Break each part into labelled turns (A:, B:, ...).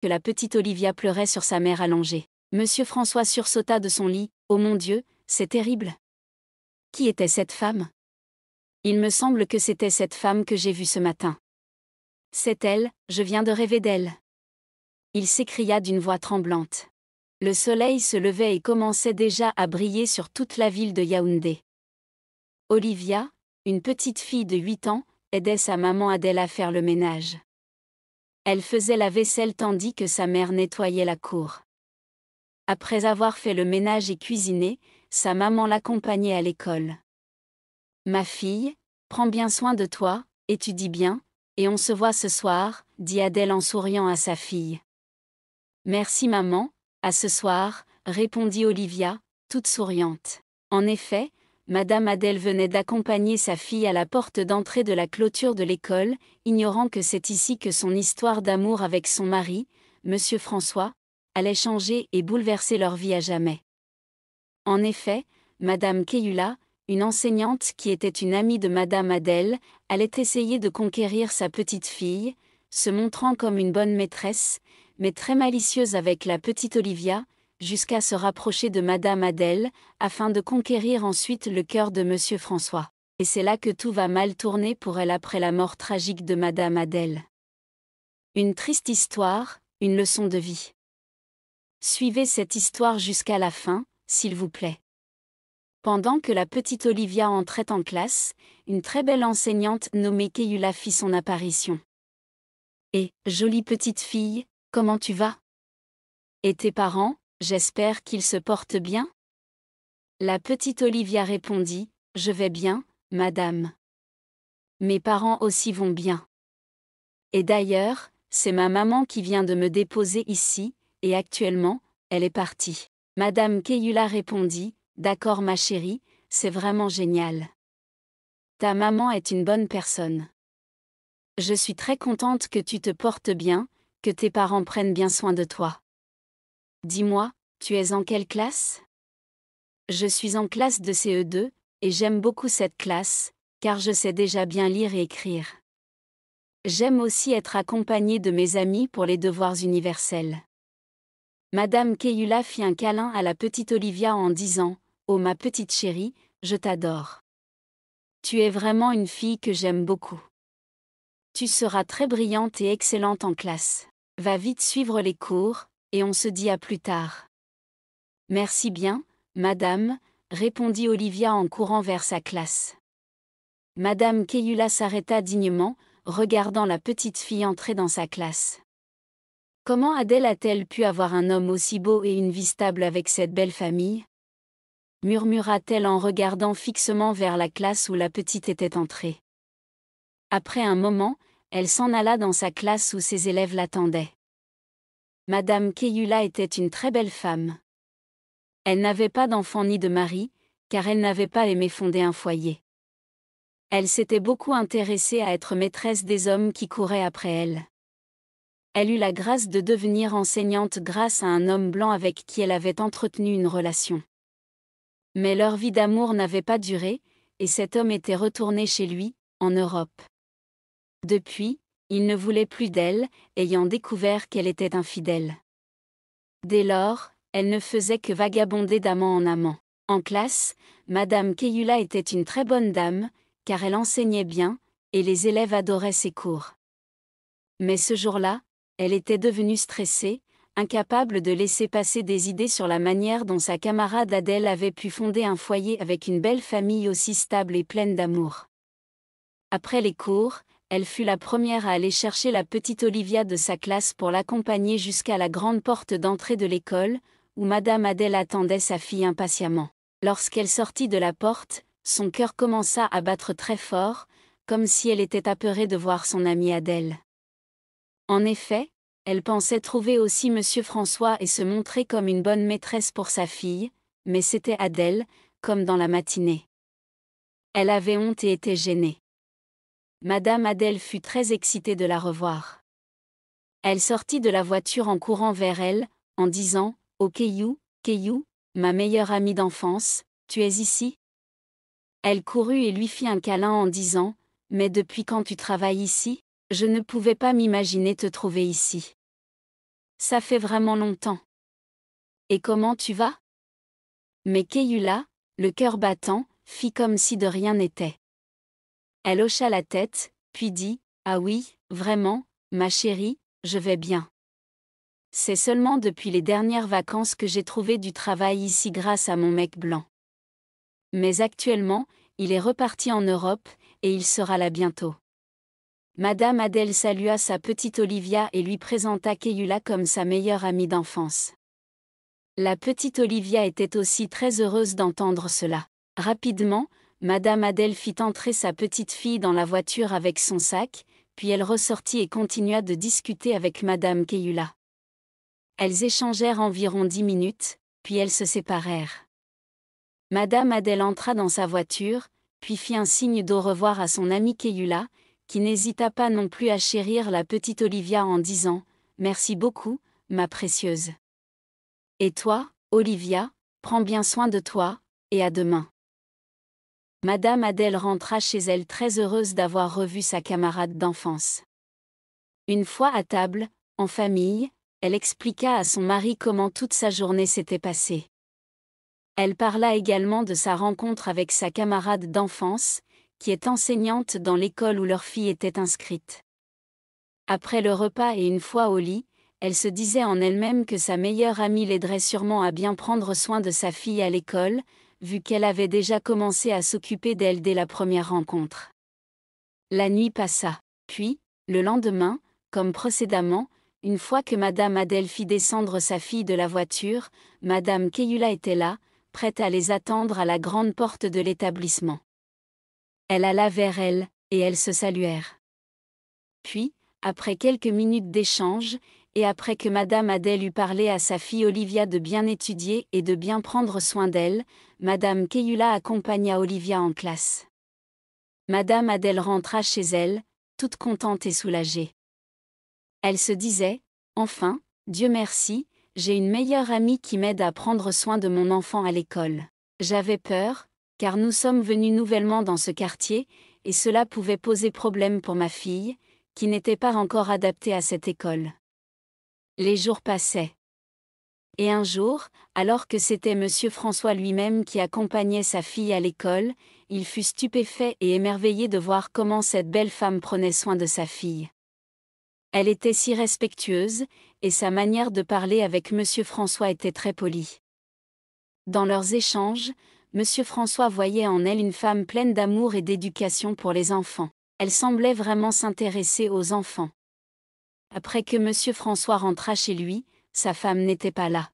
A: que la petite Olivia pleurait sur sa mère allongée. Monsieur François sursauta de son lit. « Oh mon Dieu, c'est terrible ! Qui était cette femme ? Il me semble que c'était cette femme que j'ai vue ce matin. C'est elle, je viens de rêver d'elle. » Il s'écria d'une voix tremblante. Le soleil se levait et commençait déjà à briller sur toute la ville de Yaoundé. Olivia, une petite fille de 8 ans, aidait sa maman Adèle à faire le ménage. Elle faisait la vaisselle tandis que sa mère nettoyait la cour. Après avoir fait le ménage et cuisiné, sa maman l'accompagnait à l'école. « Ma fille, prends bien soin de toi, étudie bien, et on se voit ce soir, » dit Adèle en souriant à sa fille. « Merci maman, à ce soir, » répondit Olivia, toute souriante. En effet, Madame Adèle venait d'accompagner sa fille à la porte d'entrée de la clôture de l'école, ignorant que c'est ici que son histoire d'amour avec son mari, Monsieur François, allait changer et bouleverser leur vie à jamais. En effet, Madame Keyula, une enseignante qui était une amie de Madame Adèle, allait essayer de conquérir sa petite fille, se montrant comme une bonne maîtresse, mais très malicieuse avec la petite Olivia, jusqu'à se rapprocher de Madame Adèle, afin de conquérir ensuite le cœur de Monsieur François. Et c'est là que tout va mal tourner pour elle après la mort tragique de Madame Adèle. Une triste histoire, une leçon de vie. Suivez cette histoire jusqu'à la fin, s'il vous plaît. Pendant que la petite Olivia entrait en classe, une très belle enseignante nommée Keyula fit son apparition. « Eh, jolie petite fille, comment tu vas ? Et tes parents, j'espère qu'ils se portent bien ?» La petite Olivia répondit, « Je vais bien, madame. Mes parents aussi vont bien. Et d'ailleurs, c'est ma maman qui vient de me déposer ici, et actuellement, elle est partie. » Madame Keyula répondit, « D'accord ma chérie, c'est vraiment génial. Ta maman est une bonne personne. Je suis très contente que tu te portes bien, que tes parents prennent bien soin de toi. Dis-moi, tu es en quelle classe ? » Je suis en classe de CE2, et j'aime beaucoup cette classe, car je sais déjà bien lire et écrire. J'aime aussi être accompagnée de mes amis pour les devoirs universels. Madame Keyula fit un câlin à la petite Olivia en disant, « Oh ma petite chérie, je t'adore. Tu es vraiment une fille que j'aime beaucoup. Tu seras très brillante et excellente en classe. Va vite suivre les cours, et on se dit à plus tard. » « Merci bien, madame, » répondit Olivia en courant vers sa classe. Madame Keyula s'arrêta dignement, regardant la petite fille entrer dans sa classe. Comment Adèle a-t-elle pu avoir un homme aussi beau et une vie stable avec cette belle famille ? Murmura-t-elle en regardant fixement vers la classe où la petite était entrée. Après un moment, elle s'en alla dans sa classe où ses élèves l'attendaient. Madame Keyula était une très belle femme. Elle n'avait pas d'enfant ni de mari, car elle n'avait pas aimé fonder un foyer. Elle s'était beaucoup intéressée à être maîtresse des hommes qui couraient après elle. Elle eut la grâce de devenir enseignante grâce à un homme blanc avec qui elle avait entretenu une relation. Mais leur vie d'amour n'avait pas duré, et cet homme était retourné chez lui, en Europe. Depuis, il ne voulait plus d'elle, ayant découvert qu'elle était infidèle. Dès lors, elle ne faisait que vagabonder d'amant en amant. En classe, Madame Keyula était une très bonne dame, car elle enseignait bien, et les élèves adoraient ses cours. Mais ce jour-là, elle était devenue stressée, incapable de laisser passer des idées sur la manière dont sa camarade Adèle avait pu fonder un foyer avec une belle famille aussi stable et pleine d'amour. Après les cours, elle fut la première à aller chercher la petite Olivia de sa classe pour l'accompagner jusqu'à la grande porte d'entrée de l'école, où Madame Adèle attendait sa fille impatiemment. Lorsqu'elle sortit de la porte, son cœur commença à battre très fort, comme si elle était apeurée de voir son amie Adèle. En effet, elle pensait trouver aussi Monsieur François et se montrer comme une bonne maîtresse pour sa fille, mais c'était Adèle, comme dans la matinée. Elle avait honte et était gênée. Madame Adèle fut très excitée de la revoir. Elle sortit de la voiture en courant vers elle, en disant, « Oh Keyou, Keyou, ma meilleure amie d'enfance, tu es ici ?» Elle courut et lui fit un câlin en disant, « Mais depuis quand tu travailles ici ? Je ne pouvais pas m'imaginer te trouver ici. » Ça fait vraiment longtemps. Et comment tu vas? Mais Keïula, le cœur battant, fit comme si de rien n'était. Elle hocha la tête, puis dit, ah oui, vraiment, ma chérie, je vais bien. C'est seulement depuis les dernières vacances que j'ai trouvé du travail ici grâce à mon mec blanc. Mais actuellement, il est reparti en Europe, et il sera là bientôt. Madame Adèle salua sa petite Olivia et lui présenta Keïula comme sa meilleure amie d'enfance. La petite Olivia était aussi très heureuse d'entendre cela. Rapidement, Madame Adèle fit entrer sa petite fille dans la voiture avec son sac, puis elle ressortit et continua de discuter avec Madame Keïula. Elles échangèrent environ 10 minutes, puis elles se séparèrent. Madame Adèle entra dans sa voiture, puis fit un signe d'au revoir à son amie Keïula, qui n'hésita pas non plus à chérir la petite Olivia en disant « Merci beaucoup, ma précieuse. Et toi, Olivia, prends bien soin de toi, et à demain. » Madame Adèle rentra chez elle très heureuse d'avoir revu sa camarade d'enfance. Une fois à table, en famille, elle expliqua à son mari comment toute sa journée s'était passée. Elle parla également de sa rencontre avec sa camarade d'enfance, qui est enseignante dans l'école où leur fille était inscrite. Après le repas et une fois au lit, elle se disait en elle-même que sa meilleure amie l'aiderait sûrement à bien prendre soin de sa fille à l'école, vu qu'elle avait déjà commencé à s'occuper d'elle dès la première rencontre. La nuit passa. Puis, le lendemain, comme précédemment, une fois que Madame Adèle fit descendre sa fille de la voiture, Madame Keïula était là, prête à les attendre à la grande porte de l'établissement. Elle alla vers elle, et elles se saluèrent. Puis, après quelques minutes d'échange, et après que Madame Adèle eut parlé à sa fille Olivia de bien étudier et de bien prendre soin d'elle, Madame Keïula accompagna Olivia en classe. Madame Adèle rentra chez elle, toute contente et soulagée. Elle se disait, « Enfin, Dieu merci, j'ai une meilleure amie qui m'aide à prendre soin de mon enfant à l'école. J'avais peur, car nous sommes venus nouvellement dans ce quartier, et cela pouvait poser problème pour ma fille, qui n'était pas encore adaptée à cette école. » Les jours passaient. Et un jour, alors que c'était Monsieur François lui-même qui accompagnait sa fille à l'école, il fut stupéfait et émerveillé de voir comment cette belle femme prenait soin de sa fille. Elle était si respectueuse, et sa manière de parler avec Monsieur François était très polie. Dans leurs échanges, Monsieur François voyait en elle une femme pleine d'amour et d'éducation pour les enfants. Elle semblait vraiment s'intéresser aux enfants. Après que Monsieur François rentra chez lui, sa femme n'était pas là.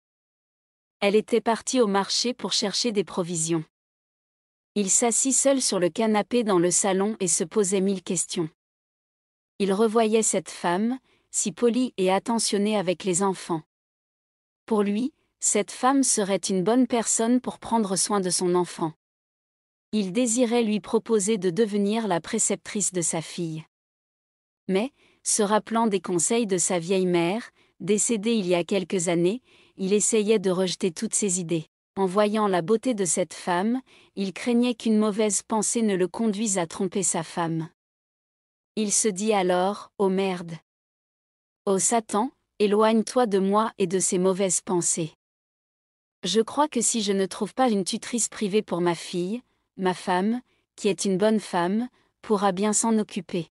A: Elle était partie au marché pour chercher des provisions. Il s'assit seul sur le canapé dans le salon et se posait 1000 questions. Il revoyait cette femme, si polie et attentionnée avec les enfants. Pour lui, cette femme serait une bonne personne pour prendre soin de son enfant. Il désirait lui proposer de devenir la préceptrice de sa fille. Mais, se rappelant des conseils de sa vieille mère, décédée il y a quelques années, il essayait de rejeter toutes ses idées. En voyant la beauté de cette femme, il craignait qu'une mauvaise pensée ne le conduise à tromper sa femme. Il se dit alors, « Oh merde! Oh Satan, éloigne-toi de moi et de ces mauvaises pensées. Je crois que si je ne trouve pas une tutrice privée pour ma fille, ma femme, qui est une bonne femme, pourra bien s'en occuper. »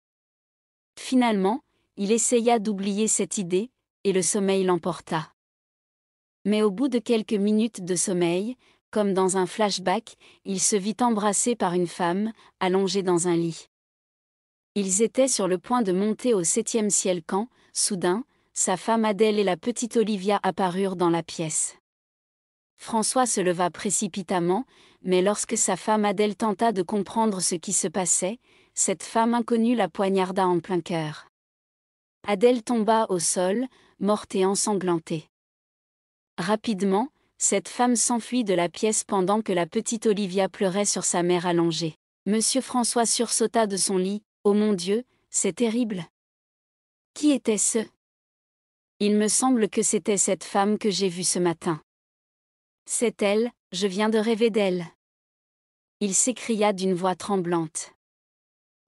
A: Finalement, il essaya d'oublier cette idée, et le sommeil l'emporta. Mais au bout de quelques minutes de sommeil, comme dans un flashback, il se vit embrassé par une femme, allongée dans un lit. Ils étaient sur le point de monter au 7e ciel quand, soudain, sa femme Adèle et la petite Olivia apparurent dans la pièce. François se leva précipitamment, mais lorsque sa femme Adèle tenta de comprendre ce qui se passait, cette femme inconnue la poignarda en plein cœur. Adèle tomba au sol, morte et ensanglantée. Rapidement, cette femme s'enfuit de la pièce pendant que la petite Olivia pleurait sur sa mère allongée. Monsieur François sursauta de son lit. « Oh mon Dieu, c'est terrible. Qui était-ce ? Il me semble que c'était cette femme que j'ai vue ce matin. C'est elle, je viens de rêver d'elle. » Il s'écria d'une voix tremblante.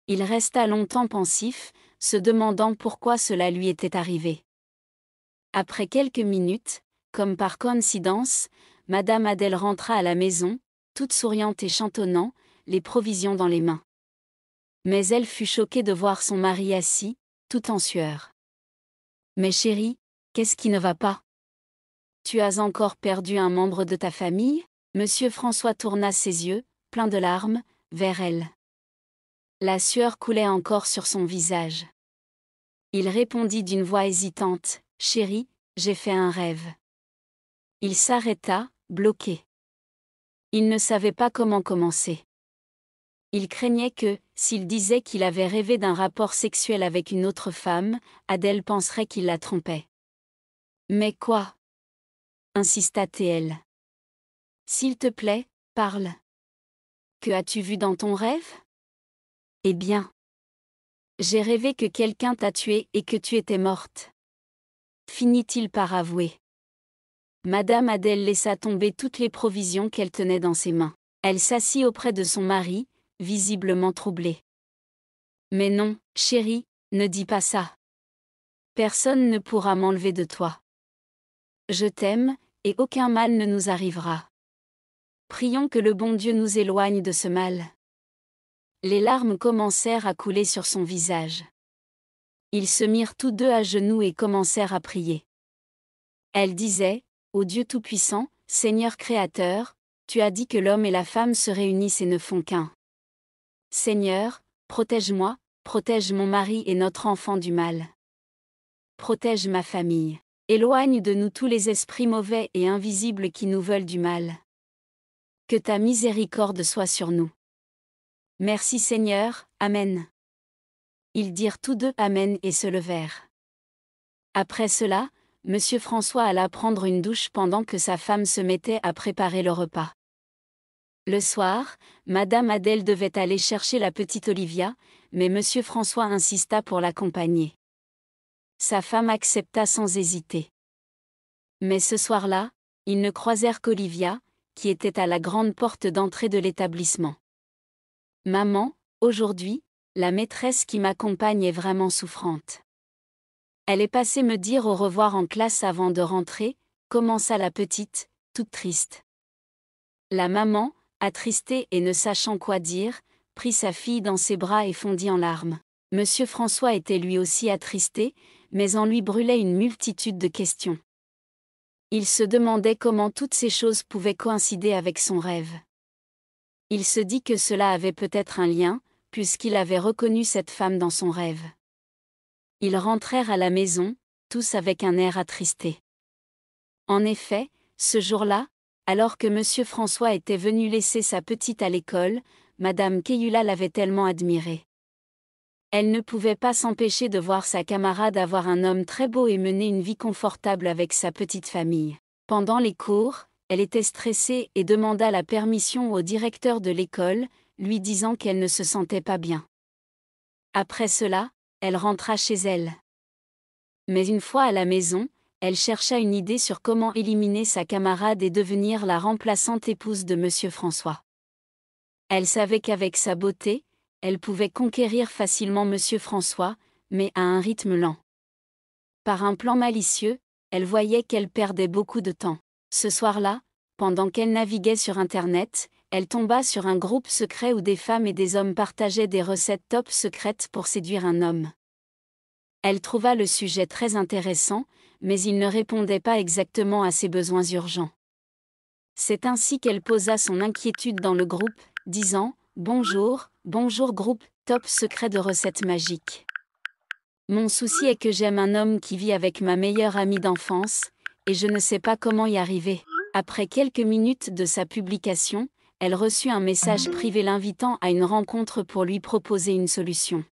A: Il resta longtemps pensif, se demandant pourquoi cela lui était arrivé. Après quelques minutes, comme par coïncidence, Madame Adèle rentra à la maison, toute souriante et chantonnant, les provisions dans les mains. Mais elle fut choquée de voir son mari assis, tout en sueur. « Mais chérie, qu'est-ce qui ne va pas? Tu as encore perdu un membre de ta famille ?» Monsieur François tourna ses yeux, pleins de larmes, vers elle. La sueur coulait encore sur son visage. Il répondit d'une voix hésitante, « Chérie, j'ai fait un rêve. » Il s'arrêta, bloqué. Il ne savait pas comment commencer. Il craignait que, s'il disait qu'il avait rêvé d'un rapport sexuel avec une autre femme, Adèle penserait qu'il la trompait. « Mais quoi ?» insista T.L. « S'il te plaît, parle. Que as-tu vu dans ton rêve ? » « Eh bien. J'ai rêvé que quelqu'un t'a tuée et que tu étais morte. » Finit-il par avouer. Madame Adèle laissa tomber toutes les provisions qu'elle tenait dans ses mains. Elle s'assit auprès de son mari, visiblement troublée. « Mais non, chérie, ne dis pas ça. Personne ne pourra m'enlever de toi. Je t'aime, et aucun mal ne nous arrivera. Prions que le bon Dieu nous éloigne de ce mal. » Les larmes commencèrent à couler sur son visage. Ils se mirent tous deux à genoux et commencèrent à prier. Elle disait, « Ô Dieu Tout-Puissant, Seigneur Créateur, tu as dit que l'homme et la femme se réunissent et ne font qu'un. Seigneur, protège-moi, protège mon mari et notre enfant du mal. Protège ma famille. Éloigne de nous tous les esprits mauvais et invisibles qui nous veulent du mal. Que ta miséricorde soit sur nous. Merci Seigneur, Amen. » Ils dirent tous deux Amen et se levèrent. Après cela, Monsieur François alla prendre une douche pendant que sa femme se mettait à préparer le repas. Le soir, Madame Adèle devait aller chercher la petite Olivia, mais Monsieur François insista pour l'accompagner. Sa femme accepta sans hésiter. Mais ce soir-là, ils ne croisèrent qu'Olivia, qui était à la grande porte d'entrée de l'établissement. « Maman, aujourd'hui, la maîtresse qui m'accompagne est vraiment souffrante. Elle est passée me dire au revoir en classe avant de rentrer, » commença la petite, toute triste. La maman, attristée et ne sachant quoi dire, prit sa fille dans ses bras et fondit en larmes. Monsieur François était lui aussi attristé, mais en lui brûlait une multitude de questions. Il se demandait comment toutes ces choses pouvaient coïncider avec son rêve. Il se dit que cela avait peut-être un lien, puisqu'il avait reconnu cette femme dans son rêve. Ils rentrèrent à la maison, tous avec un air attristé. En effet, ce jour-là, alors que Monsieur François était venu laisser sa petite à l'école, Madame Keyula l'avait tellement admirée. Elle ne pouvait pas s'empêcher de voir sa camarade avoir un homme très beau et mener une vie confortable avec sa petite famille. Pendant les cours, elle était stressée et demanda la permission au directeur de l'école, lui disant qu'elle ne se sentait pas bien. Après cela, elle rentra chez elle. Mais une fois à la maison, elle chercha une idée sur comment éliminer sa camarade et devenir la remplaçante épouse de Monsieur François. Elle savait qu'avec sa beauté, elle pouvait conquérir facilement Monsieur François, mais à un rythme lent. Par un plan malicieux, elle voyait qu'elle perdait beaucoup de temps. Ce soir-là, pendant qu'elle naviguait sur Internet, elle tomba sur un groupe secret où des femmes et des hommes partageaient des recettes top secrètes pour séduire un homme. Elle trouva le sujet très intéressant, mais il ne répondait pas exactement à ses besoins urgents. C'est ainsi qu'elle posa son inquiétude dans le groupe, disant « Bonjour, bonjour groupe, top secret de recettes magiques. Mon souci est que j'aime un homme qui vit avec ma meilleure amie d'enfance, et je ne sais pas comment y arriver. » Après quelques minutes de sa publication, elle reçut un message privé l'invitant à une rencontre pour lui proposer une solution.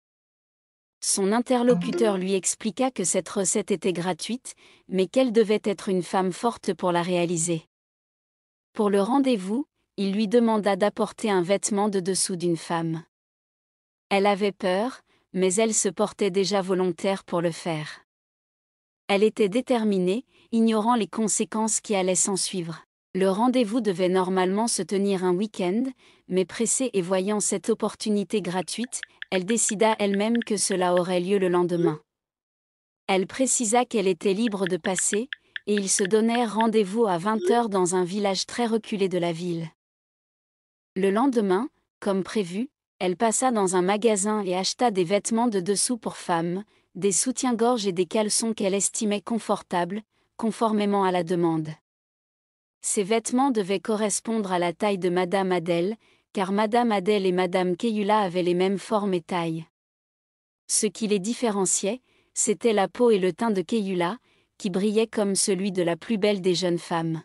A: Son interlocuteur lui expliqua que cette recette était gratuite, mais qu'elle devait être une femme forte pour la réaliser. Pour le rendez-vous, il lui demanda d'apporter un vêtement de dessous d'une femme. Elle avait peur, mais elle se portait déjà volontaire pour le faire. Elle était déterminée, ignorant les conséquences qui allaient s'ensuivre. Le rendez-vous devait normalement se tenir un week-end, mais pressée et voyant cette opportunité gratuite, elle décida elle-même que cela aurait lieu le lendemain. Elle précisa qu'elle était libre de passer, et ils se donnèrent rendez-vous à 20 h dans un village très reculé de la ville. Le lendemain, comme prévu, elle passa dans un magasin et acheta des vêtements de dessous pour femmes, des soutiens-gorge et des caleçons qu'elle estimait confortables, conformément à la demande. Ces vêtements devaient correspondre à la taille de Madame Adèle, car Madame Adèle et Madame Keyula avaient les mêmes formes et tailles. Ce qui les différenciait, c'était la peau et le teint de Keyula, qui brillait comme celui de la plus belle des jeunes femmes.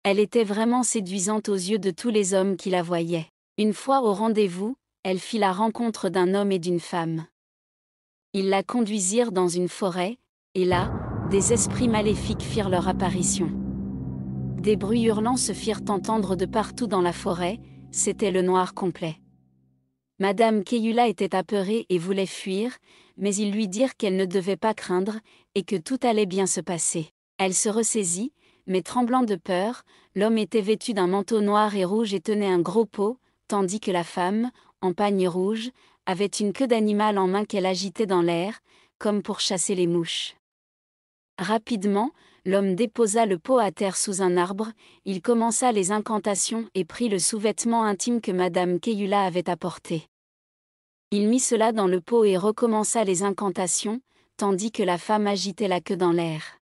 A: Elle était vraiment séduisante aux yeux de tous les hommes qui la voyaient. Une fois au rendez-vous, elle fit la rencontre d'un homme et d'une femme. Ils la conduisirent dans une forêt, et là, des esprits maléfiques firent leur apparition. Des bruits hurlants se firent entendre de partout dans la forêt, c'était le noir complet. Madame Keyula était apeurée et voulait fuir, mais ils lui dirent qu'elle ne devait pas craindre, et que tout allait bien se passer. Elle se ressaisit, mais tremblant de peur, l'homme était vêtu d'un manteau noir et rouge et tenait un gros pot, tandis que la femme, en pagne rouge, avait une queue d'animal en main qu'elle agitait dans l'air, comme pour chasser les mouches. Rapidement, l'homme déposa le pot à terre sous un arbre, il commença les incantations et prit le sous-vêtement intime que Madame Keyula avait apporté. Il mit cela dans le pot et recommença les incantations, tandis que la femme agitait la queue dans l'air.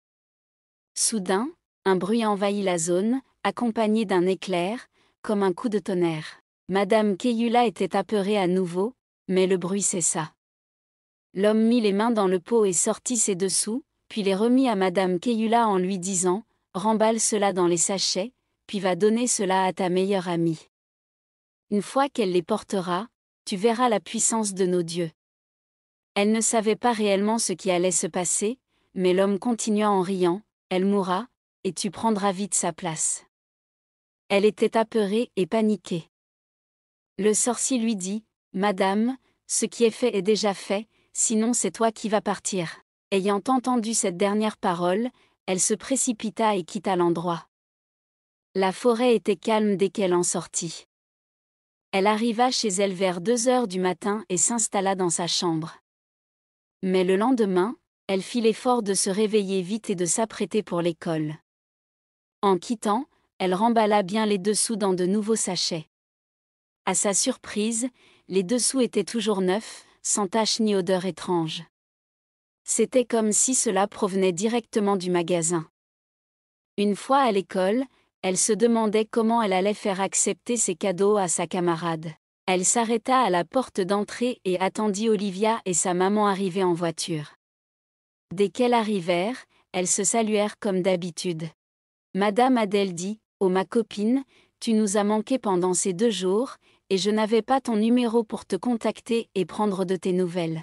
A: Soudain, un bruit envahit la zone, accompagné d'un éclair, comme un coup de tonnerre. Madame Keyula était apeurée à nouveau, mais le bruit cessa. L'homme mit les mains dans le pot et sortit ses dessous, puis les remit à Madame Keyula en lui disant « Remballe cela dans les sachets, puis va donner cela à ta meilleure amie. Une fois qu'elle les portera, tu verras la puissance de nos dieux. » Elle ne savait pas réellement ce qui allait se passer, mais l'homme continua en riant « Elle mourra, et tu prendras vite sa place. » Elle était apeurée et paniquée. Le sorcier lui dit « Madame, ce qui est fait est déjà fait, sinon c'est toi qui vas partir. » Ayant entendu cette dernière parole, elle se précipita et quitta l'endroit. La forêt était calme dès qu'elle en sortit. Elle arriva chez elle vers 2 h du matin et s'installa dans sa chambre. Mais le lendemain, elle fit l'effort de se réveiller vite et de s'apprêter pour l'école. En quittant, elle remballa bien les dessous dans de nouveaux sachets. À sa surprise, les dessous étaient toujours neufs, sans tache ni odeur étrange. C'était comme si cela provenait directement du magasin. Une fois à l'école, elle se demandait comment elle allait faire accepter ses cadeaux à sa camarade. Elle s'arrêta à la porte d'entrée et attendit Olivia et sa maman arriver en voiture. Dès qu'elles arrivèrent, elles se saluèrent comme d'habitude. Madame Adèle dit « Oh ma copine, tu nous as manqué pendant ces 2 jours, et je n'avais pas ton numéro pour te contacter et prendre de tes nouvelles.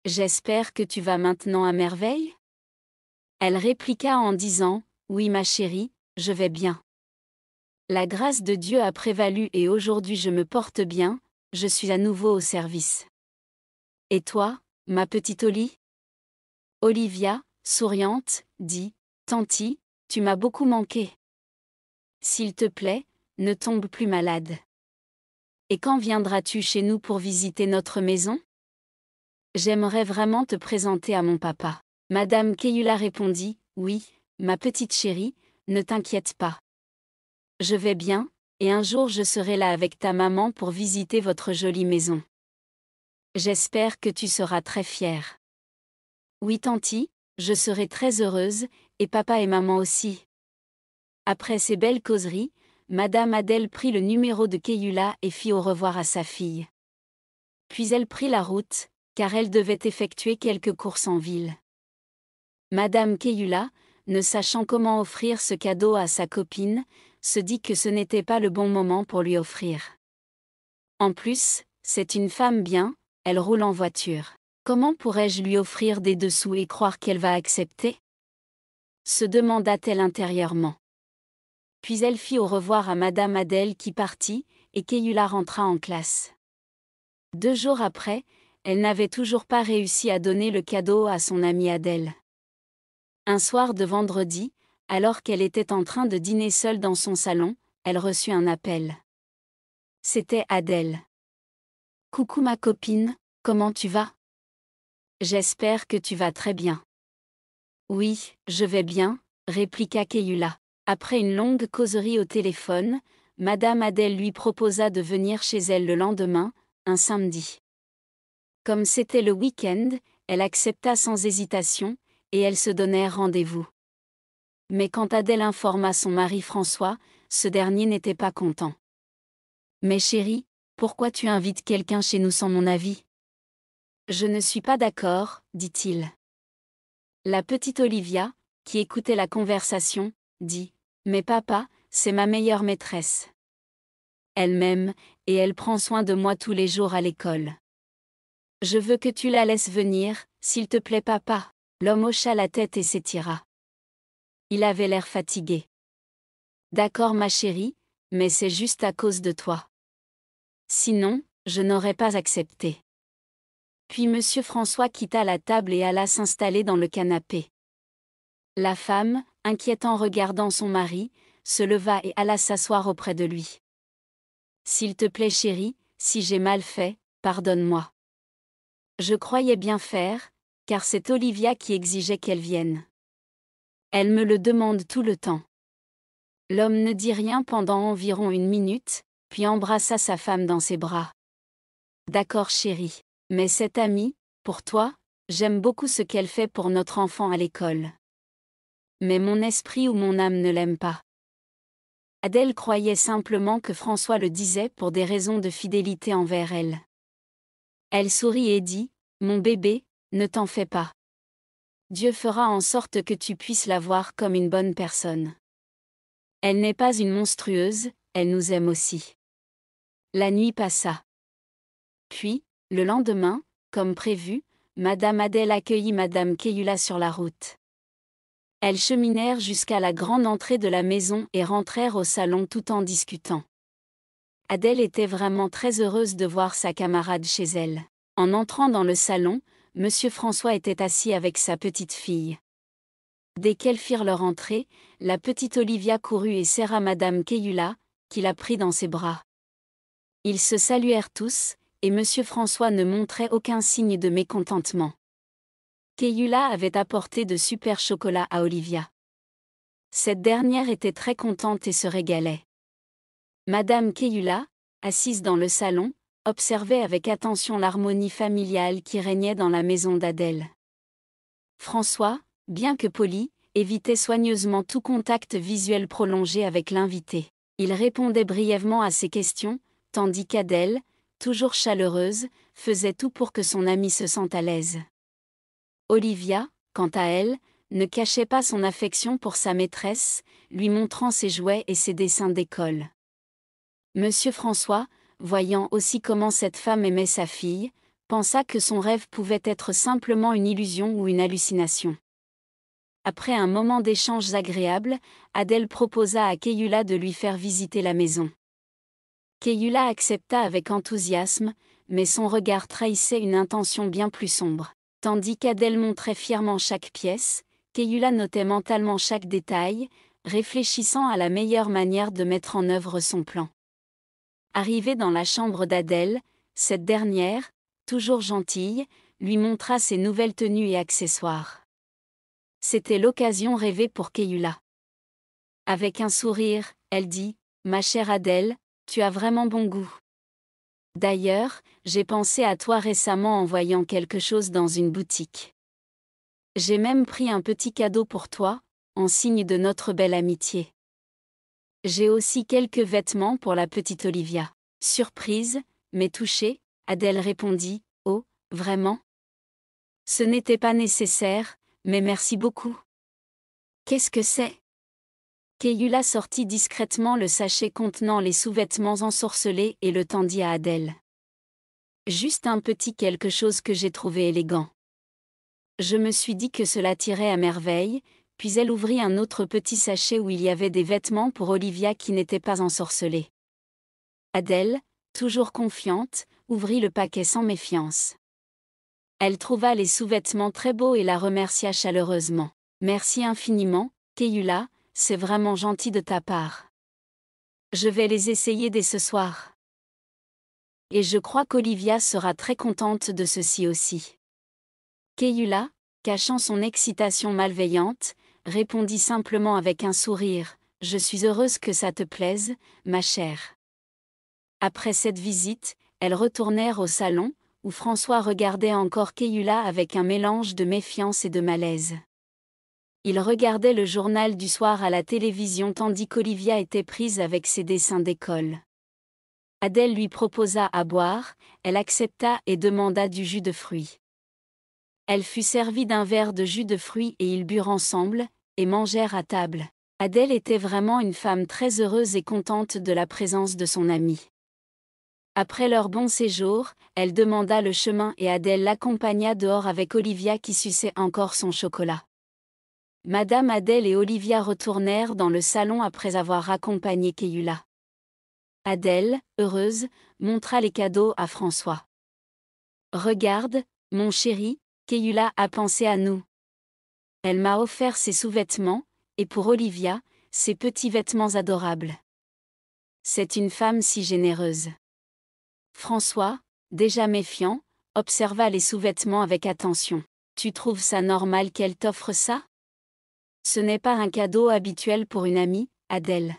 A: J'espère que tu vas maintenant à merveille ?» Elle répliqua en disant « Oui ma chérie, je vais bien. La grâce de Dieu a prévalu et aujourd'hui je me porte bien, je suis à nouveau au service. Et toi, ma petite Oli ?» Olivia, souriante, dit « Tanti, tu m'as beaucoup manqué. S'il te plaît, ne tombe plus malade. Et quand viendras-tu chez nous pour visiter notre maison ? J'aimerais vraiment te présenter à mon papa. » Madame Keyula répondit « Oui, ma petite chérie, ne t'inquiète pas. Je vais bien, et un jour je serai là avec ta maman pour visiter votre jolie maison. J'espère que tu seras très fière. » Oui tanti, je serai très heureuse, et papa et maman aussi. Après ces belles causeries, Madame Adèle prit le numéro de Keyula et fit au revoir à sa fille. Puis elle prit la route, car elle devait effectuer quelques courses en ville. Madame Keyula, ne sachant comment offrir ce cadeau à sa copine, se dit que ce n'était pas le bon moment pour lui offrir. En plus, c'est une femme bien, elle roule en voiture. Comment pourrais-je lui offrir des dessous et croire qu'elle va accepter ? Se demanda-t-elle intérieurement. Puis elle fit au revoir à Madame Adèle qui partit, et Keyula rentra en classe. 2 jours après, elle n'avait toujours pas réussi à donner le cadeau à son amie Adèle. Un soir de vendredi, alors qu'elle était en train de dîner seule dans son salon, elle reçut un appel. C'était Adèle. « Coucou ma copine, comment tu vas ? J'espère que tu vas très bien. Oui, je vais bien, répliqua Keïula. Après une longue causerie au téléphone, Madame Adèle lui proposa de venir chez elle le lendemain, un samedi. Comme c'était le week-end, elle accepta sans hésitation, et elles se donnèrent rendez-vous. Mais quand Adèle informa son mari François, ce dernier n'était pas content. « Mais chérie, pourquoi tu invites quelqu'un chez nous sans mon avis ? » « Je ne suis pas d'accord, dit-il. La petite Olivia, qui écoutait la conversation, dit « Mais papa, c'est ma meilleure maîtresse. Elle m'aime, et elle prend soin de moi tous les jours à l'école. Je veux que tu la laisses venir, s'il te plaît papa. » L'homme hocha la tête et s'étira. Il avait l'air fatigué. « D'accord ma chérie, mais c'est juste à cause de toi. Sinon, je n'aurais pas accepté. » Puis Monsieur François quitta la table et alla s'installer dans le canapé. La femme, inquiète en regardant son mari, se leva et alla s'asseoir auprès de lui. « S'il te plaît chérie, si j'ai mal fait, pardonne-moi. Je croyais bien faire, car c'est Olivia qui exigeait qu'elle vienne. Elle me le demande tout le temps. » L'homme ne dit rien pendant environ 1 minute, puis embrassa sa femme dans ses bras. « D'accord chérie. Mais cette amie, pour toi, j'aime beaucoup ce qu'elle fait pour notre enfant à l'école. Mais mon esprit ou mon âme ne l'aime pas. » Adèle croyait simplement que François le disait pour des raisons de fidélité envers elle. Elle sourit et dit « Mon bébé, ne t'en fais pas. Dieu fera en sorte que tu puisses la voir comme une bonne personne. Elle n'est pas une monstrueuse, elle nous aime aussi. » La nuit passa. Puis, le lendemain, comme prévu, Madame Adèle accueillit Madame Keïula sur la route. Elles cheminèrent jusqu'à la grande entrée de la maison et rentrèrent au salon tout en discutant. Adèle était vraiment très heureuse de voir sa camarade chez elle. En entrant dans le salon, Monsieur François était assis avec sa petite fille. Dès qu'elles firent leur entrée, la petite Olivia courut et serra Madame Keïula, qui la prit dans ses bras. Ils se saluèrent tous, et Monsieur François ne montrait aucun signe de mécontentement. Keïula avait apporté de super chocolats à Olivia. Cette dernière était très contente et se régalait. Madame Keïula, assise dans le salon, observait avec attention l'harmonie familiale qui régnait dans la maison d'Adèle. François, bien que poli, évitait soigneusement tout contact visuel prolongé avec l'invité. Il répondait brièvement à ses questions, tandis qu'Adèle, toujours chaleureuse, faisait tout pour que son amie se sente à l'aise. Olivia, quant à elle, ne cachait pas son affection pour sa maîtresse, lui montrant ses jouets et ses dessins d'école. Monsieur François, voyant aussi comment cette femme aimait sa fille, pensa que son rêve pouvait être simplement une illusion ou une hallucination. Après un moment d'échanges agréables, Adèle proposa à Keïula de lui faire visiter la maison. Keïula accepta avec enthousiasme, mais son regard trahissait une intention bien plus sombre. Tandis qu'Adèle montrait fièrement chaque pièce, Keïula notait mentalement chaque détail, réfléchissant à la meilleure manière de mettre en œuvre son plan. Arrivée dans la chambre d'Adèle, cette dernière, toujours gentille, lui montra ses nouvelles tenues et accessoires. C'était l'occasion rêvée pour Keïula. Avec un sourire, elle dit « Ma chère Adèle, tu as vraiment bon goût. D'ailleurs, j'ai pensé à toi récemment en voyant quelque chose dans une boutique. J'ai même pris un petit cadeau pour toi, en signe de notre belle amitié. J'ai aussi quelques vêtements pour la petite Olivia. » Surprise, mais touchée, Adèle répondit « Oh, vraiment ? Ce n'était pas nécessaire, mais merci beaucoup. » « Qu'est-ce que c'est ?» Keïula sortit discrètement le sachet contenant les sous-vêtements ensorcelés et le tendit à Adèle. « Juste un petit quelque chose que j'ai trouvé élégant. » Je me suis dit que cela tirait à merveille, puis elle ouvrit un autre petit sachet où il y avait des vêtements pour Olivia qui n'étaient pas ensorcelés. Adèle, toujours confiante, ouvrit le paquet sans méfiance. Elle trouva les sous-vêtements très beaux et la remercia chaleureusement. « Merci infiniment, Keïula, c'est vraiment gentil de ta part. Je vais les essayer dès ce soir. Et je crois qu'Olivia sera très contente de ceci aussi. » Keiula, cachant son excitation malveillante, répondit simplement avec un sourire, « Je suis heureuse que ça te plaise, ma chère. » Après cette visite, elles retournèrent au salon, où François regardait encore Keiula avec un mélange de méfiance et de malaise. Il regardait le journal du soir à la télévision tandis qu'Olivia était prise avec ses dessins d'école. Adèle lui proposa à boire, elle accepta et demanda du jus de fruits. Elle fut servie d'un verre de jus de fruits et ils burent ensemble, et mangèrent à table. Adèle était vraiment une femme très heureuse et contente de la présence de son amie. Après leur bon séjour, elle demanda le chemin et Adèle l'accompagna dehors avec Olivia qui suçait encore son chocolat. Madame Adèle et Olivia retournèrent dans le salon après avoir accompagné Keiula. Adèle, heureuse, montra les cadeaux à François. « Regarde, mon chéri, Keiula a pensé à nous. Elle m'a offert ses sous-vêtements, et pour Olivia, ses petits vêtements adorables. C'est une femme si généreuse. » François, déjà méfiant, observa les sous-vêtements avec attention. « Tu trouves ça normal qu'elle t'offre ça? Ce n'est pas un cadeau habituel pour une amie, Adèle. »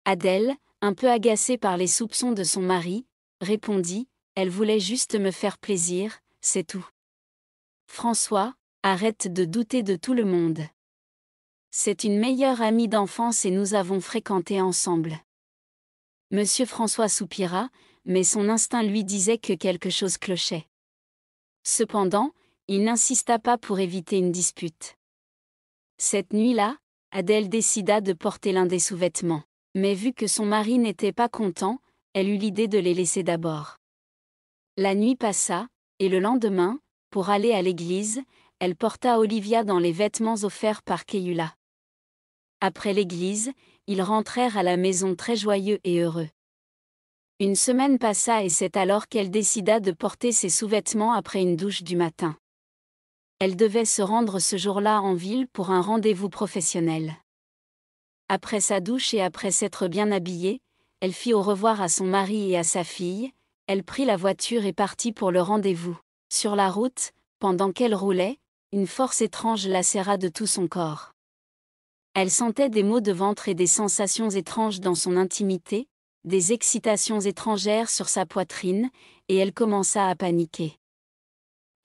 A: Adèle, un peu agacée par les soupçons de son mari, répondit, « Elle voulait juste me faire plaisir, c'est tout. » François, arrête de douter de tout le monde. C'est une meilleure amie d'enfance et nous avons fréquenté ensemble. Monsieur François soupira, mais son instinct lui disait que quelque chose clochait. Cependant, il n'insista pas pour éviter une dispute. Cette nuit-là, Adèle décida de porter l'un des sous-vêtements. Mais vu que son mari n'était pas content, elle eut l'idée de les laisser d'abord. La nuit passa, et le lendemain, pour aller à l'église, elle porta Olivia dans les vêtements offerts par Keiula. Après l'église, ils rentrèrent à la maison très joyeux et heureux. Une semaine passa et c'est alors qu'elle décida de porter ses sous-vêtements après une douche du matin. Elle devait se rendre ce jour-là en ville pour un rendez-vous professionnel. Après sa douche et après s'être bien habillée, elle fit au revoir à son mari et à sa fille, elle prit la voiture et partit pour le rendez-vous. Sur la route, pendant qu'elle roulait, une force étrange la serra de tout son corps. Elle sentait des maux de ventre et des sensations étranges dans son intimité, des excitations étrangères sur sa poitrine, et elle commença à paniquer.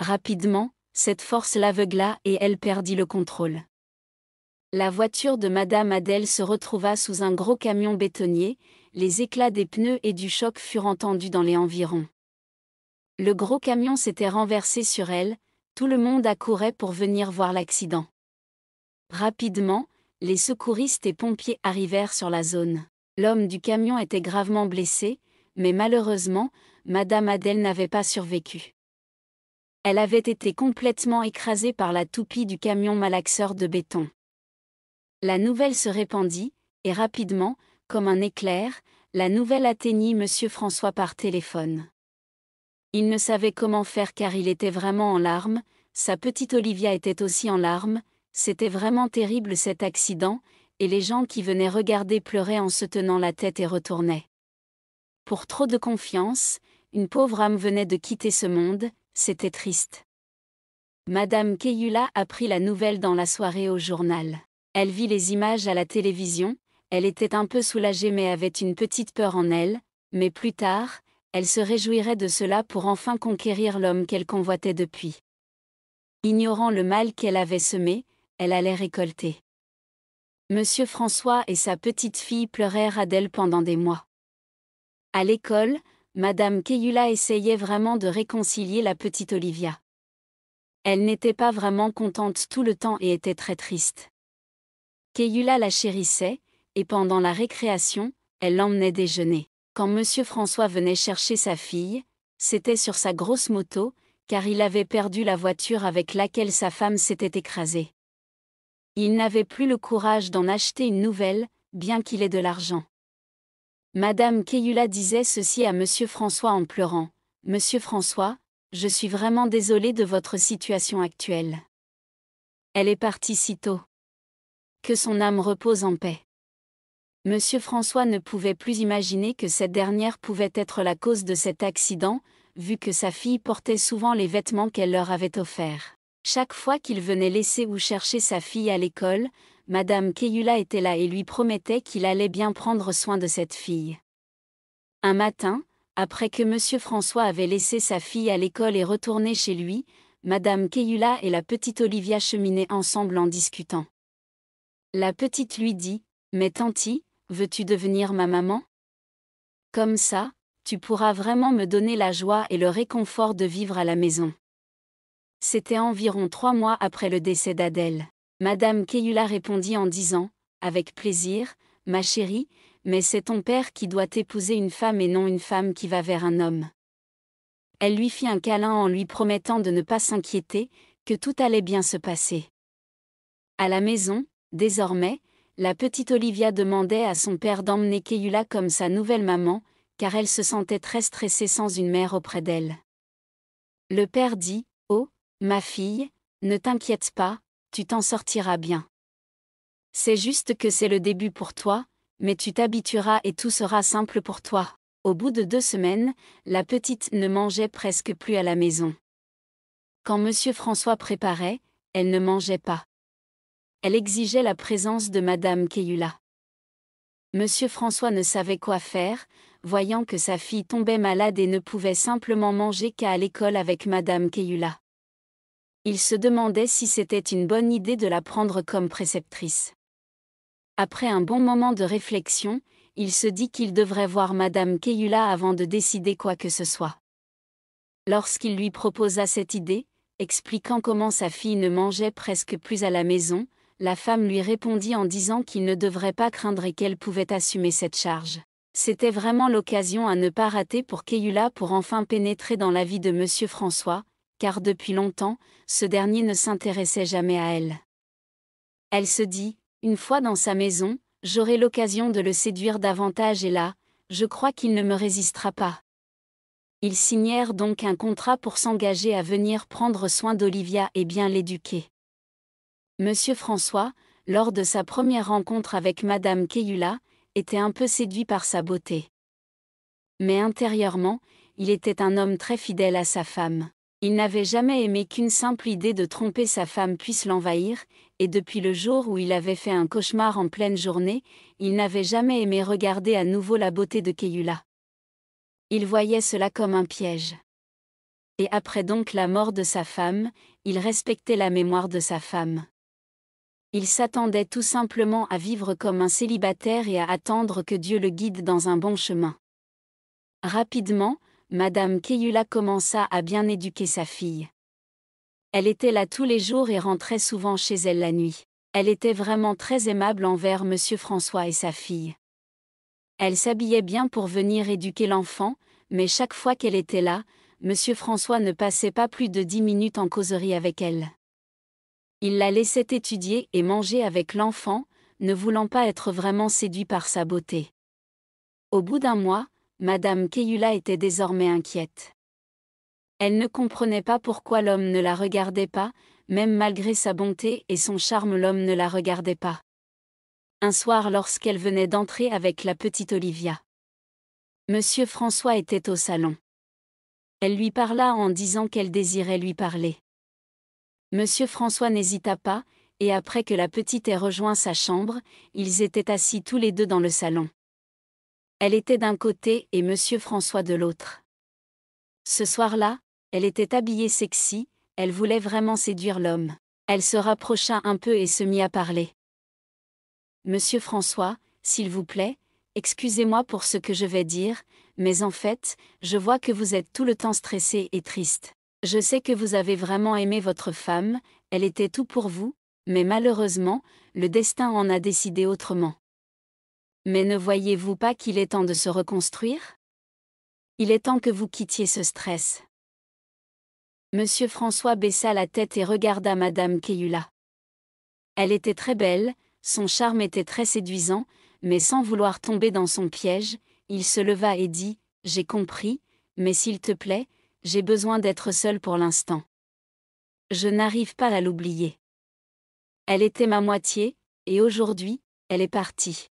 A: Rapidement, cette force l'aveugla et elle perdit le contrôle. La voiture de Madame Adèle se retrouva sous un gros camion bétonnier, les éclats des pneus et du choc furent entendus dans les environs. Le gros camion s'était renversé sur elle, tout le monde accourait pour venir voir l'accident. Rapidement, les secouristes et pompiers arrivèrent sur la zone. L'homme du camion était gravement blessé, mais malheureusement, Madame Adèle n'avait pas survécu. Elle avait été complètement écrasée par la toupie du camion malaxeur de béton. La nouvelle se répandit, et rapidement, comme un éclair, la nouvelle atteignit Monsieur François par téléphone. Il ne savait comment faire car il était vraiment en larmes, sa petite Olivia était aussi en larmes, c'était vraiment terrible cet accident, et les gens qui venaient regarder pleuraient en se tenant la tête et retournaient. Pour trop de confiance, une pauvre âme venait de quitter ce monde, c'était triste. Madame Keiula apprit la nouvelle dans la soirée au journal. Elle vit les images à la télévision, elle était un peu soulagée mais avait une petite peur en elle, mais plus tard, elle se réjouirait de cela pour enfin conquérir l'homme qu'elle convoitait depuis. Ignorant le mal qu'elle avait semé, elle allait récolter. Monsieur François et sa petite fille pleurèrent Adèle pendant des mois. À l'école, Madame Keiula essayait vraiment de réconcilier la petite Olivia. Elle n'était pas vraiment contente tout le temps et était très triste. Keiula la chérissait, et pendant la récréation, elle l'emmenait déjeuner. Quand Monsieur François venait chercher sa fille, c'était sur sa grosse moto, car il avait perdu la voiture avec laquelle sa femme s'était écrasée. Il n'avait plus le courage d'en acheter une nouvelle, bien qu'il ait de l'argent. Madame Keiula disait ceci à Monsieur François en pleurant. « Monsieur François, je suis vraiment désolée de votre situation actuelle. » Elle est partie si tôt. Que son âme repose en paix. Monsieur François ne pouvait plus imaginer que cette dernière pouvait être la cause de cet accident, vu que sa fille portait souvent les vêtements qu'elle leur avait offerts. Chaque fois qu'il venait laisser ou chercher sa fille à l'école, Madame Keiula était là et lui promettait qu'il allait bien prendre soin de cette fille. Un matin, après que Monsieur François avait laissé sa fille à l'école et retourné chez lui, Madame Keiula et la petite Olivia cheminaient ensemble en discutant. La petite lui dit : « Mais tanti, veux-tu devenir ma maman ? Comme ça, tu pourras vraiment me donner la joie et le réconfort de vivre à la maison. » C'était environ 3 mois après le décès d'Adèle. Madame Keiula répondit en disant : « Avec plaisir, ma chérie, mais c'est ton père qui doit épouser une femme et non une femme qui va vers un homme. » Elle lui fit un câlin en lui promettant de ne pas s'inquiéter, que tout allait bien se passer. À la maison, désormais, la petite Olivia demandait à son père d'emmener Keiula comme sa nouvelle maman, car elle se sentait très stressée sans une mère auprès d'elle. Le père dit : « Oh, ma fille, ne t'inquiète pas, tu t'en sortiras bien. C'est juste que c'est le début pour toi, mais tu t'habitueras et tout sera simple pour toi. » Au bout de 2 semaines, la petite ne mangeait presque plus à la maison. Quand Monsieur François préparait, elle ne mangeait pas. Elle exigeait la présence de Madame Keiula. Monsieur François ne savait quoi faire, voyant que sa fille tombait malade et ne pouvait simplement manger qu'à l'école avec Madame Keiula. Il se demandait si c'était une bonne idée de la prendre comme préceptrice. Après un bon moment de réflexion, il se dit qu'il devrait voir Madame Keiula avant de décider quoi que ce soit. Lorsqu'il lui proposa cette idée, expliquant comment sa fille ne mangeait presque plus à la maison, la femme lui répondit en disant qu'il ne devrait pas craindre et qu'elle pouvait assumer cette charge. C'était vraiment l'occasion à ne pas rater pour Keiula pour enfin pénétrer dans la vie de Monsieur François, car depuis longtemps, ce dernier ne s'intéressait jamais à elle. Elle se dit : « Une fois dans sa maison, j'aurai l'occasion de le séduire davantage et là, je crois qu'il ne me résistera pas. » Ils signèrent donc un contrat pour s'engager à venir prendre soin d'Olivia et bien l'éduquer. Monsieur François, lors de sa première rencontre avec Madame Keiula, était un peu séduit par sa beauté. Mais intérieurement, il était un homme très fidèle à sa femme. Il n'avait jamais aimé qu'une simple idée de tromper sa femme puisse l'envahir, et depuis le jour où il avait fait un cauchemar en pleine journée, il n'avait jamais aimé regarder à nouveau la beauté de Keiula. Il voyait cela comme un piège. Et après donc la mort de sa femme, il respectait la mémoire de sa femme. Il s'attendait tout simplement à vivre comme un célibataire et à attendre que Dieu le guide dans un bon chemin. Rapidement, Madame Keiula commença à bien éduquer sa fille. Elle était là tous les jours et rentrait souvent chez elle la nuit. Elle était vraiment très aimable envers Monsieur François et sa fille. Elle s'habillait bien pour venir éduquer l'enfant, mais chaque fois qu'elle était là, Monsieur François ne passait pas plus de 10 minutes en causerie avec elle. Il la laissait étudier et manger avec l'enfant, ne voulant pas être vraiment séduit par sa beauté. Au bout d'1 mois, Madame Keiula était désormais inquiète. Elle ne comprenait pas pourquoi l'homme ne la regardait pas, même malgré sa bonté et son charme l'homme ne la regardait pas. Un soir lorsqu'elle venait d'entrer avec la petite Olivia, Monsieur François était au salon. Elle lui parla en disant qu'elle désirait lui parler. Monsieur François n'hésita pas, et après que la petite ait rejoint sa chambre, ils étaient assis tous les deux dans le salon. Elle était d'un côté et Monsieur François de l'autre. Ce soir-là, elle était habillée sexy, elle voulait vraiment séduire l'homme. Elle se rapprocha un peu et se mit à parler. « Monsieur François, s'il vous plaît, excusez-moi pour ce que je vais dire, mais en fait, je vois que vous êtes tout le temps stressé et triste. Je sais que vous avez vraiment aimé votre femme, elle était tout pour vous, mais malheureusement, le destin en a décidé autrement. Mais ne voyez-vous pas qu'il est temps de se reconstruire ? Il est temps que vous quittiez ce stress. » Monsieur François baissa la tête et regarda Madame Keiula. Elle était très belle, son charme était très séduisant, mais sans vouloir tomber dans son piège, il se leva et dit : « J'ai compris, mais s'il te plaît, j'ai besoin d'être seul pour l'instant. Je n'arrive pas à l'oublier. Elle était ma moitié, et aujourd'hui, elle est partie.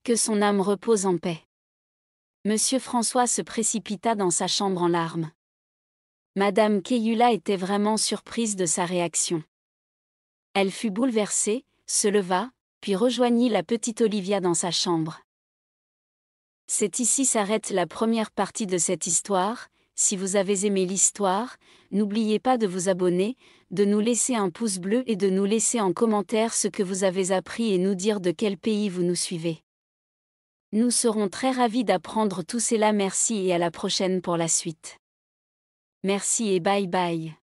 A: Que son âme repose en paix. » Monsieur François se précipita dans sa chambre en larmes. Madame Keyula était vraiment surprise de sa réaction. Elle fut bouleversée, se leva, puis rejoignit la petite Olivia dans sa chambre. C'est ici s'arrête la première partie de cette histoire. Si vous avez aimé l'histoire, n'oubliez pas de vous abonner, de nous laisser un pouce bleu et de nous laisser en commentaire ce que vous avez appris et nous dire de quel pays vous nous suivez. Nous serons très ravis d'apprendre tout cela. Merci et à la prochaine pour la suite. Merci et bye bye.